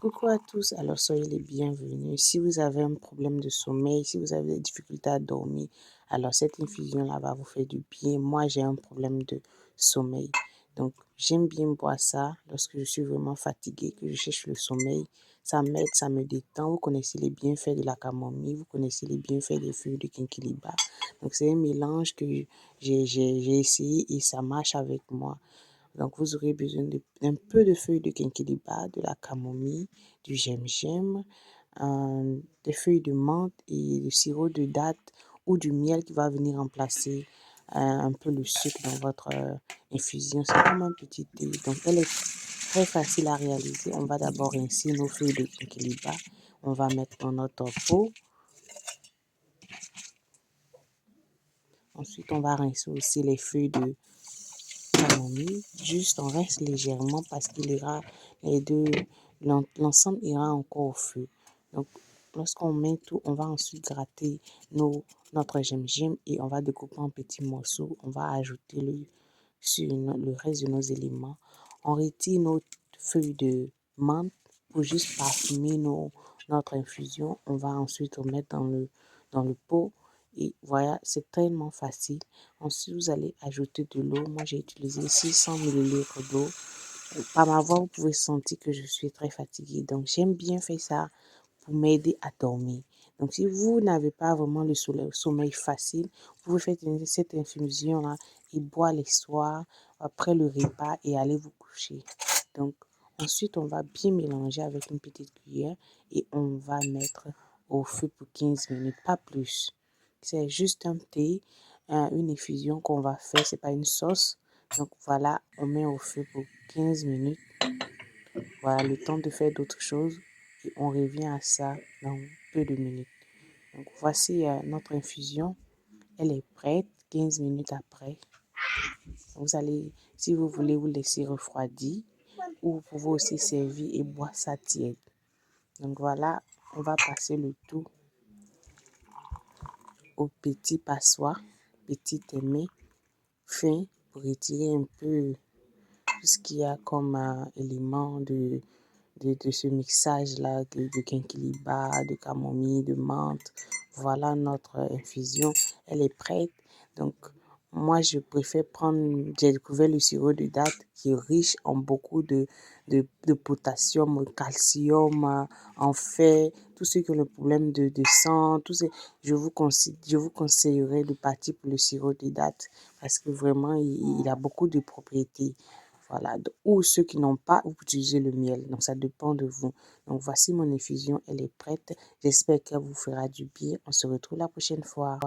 Coucou à tous, alors soyez les bienvenus. Si vous avez un problème de sommeil, si vous avez des difficultés à dormir, alors cette infusion-là va vous faire du bien. Moi, j'ai un problème de sommeil. Donc, j'aime bien boire ça lorsque je suis vraiment fatiguée, que je cherche le sommeil. Ça m'aide, ça me détend. Vous connaissez les bienfaits de la camomille, vous connaissez les bienfaits des feuilles de quinquilibre. Donc, c'est un mélange que j'ai essayé et ça marche avec moi. Donc, vous aurez besoin d'un peu de feuilles de quinquilibre, de la camomille, du gingembre, des feuilles de menthe et du sirop de date ou du miel qui va venir remplacer un peu le sucre dans votre infusion. C'est comme un petit thé. Donc, elle est très facile à réaliser. On va d'abord rincer nos feuilles de quinquilibre. On va mettre dans notre pot. Ensuite, on va rincer aussi les feuilles de camomille. Juste, on rince légèrement parce qu'il ira les deux, l'ensemble ira encore au feu. Donc, lorsqu'on met tout, on va ensuite gratter notre gingembre et on va découper en petits morceaux. On va ajouter sur le reste de nos éléments. On retire nos feuilles de menthe pour juste parfumer notre infusion. On va ensuite remettre dans le pot. Et voilà, c'est tellement facile. Ensuite, vous allez ajouter de l'eau. Moi, j'ai utilisé 600 ml d'eau. Par ma voix, vous pouvez sentir que je suis très fatiguée. Donc, j'aime bien faire ça pour m'aider à dormir. Donc, si vous n'avez pas vraiment le sommeil facile, vous pouvez faire cette infusion-là et boire les soirs après le repas et aller vous coucher. Donc, ensuite, on va bien mélanger avec une petite cuillère et on va mettre au feu pour 15 minutes, pas plus. C'est juste un thé, une infusion qu'on va faire, c'est pas une sauce. Donc voilà, on met au feu pour 15 minutes. Voilà, le temps de faire d'autres choses et on revient à ça dans peu de minutes. Donc voici notre infusion. Elle est prête 15 minutes après. Vous allez, si vous voulez, vous laisser refroidir ou vous pouvez aussi servir et boire ça tiède. Donc voilà, on va passer le tout au petit passoire, petit aimé fin pour retirer un peu tout ce qu'il y a comme élément de ce mixage-là de quinquilibre, de camomille, de menthe. Voilà notre infusion. Elle est prête. Donc, moi, je préfère prendre, j'ai découvert le sirop de date qui est riche en beaucoup de potassium, calcium, en fer, tous ceux qui ont le problème de sang, je vous conseillerais de partir pour le sirop de date parce que vraiment, il a beaucoup de propriétés. Voilà. Ou ceux qui n'ont pas, vous utilisez le miel. Donc, ça dépend de vous. Donc, voici mon infusion. Elle est prête. J'espère qu'elle vous fera du bien. On se retrouve la prochaine fois.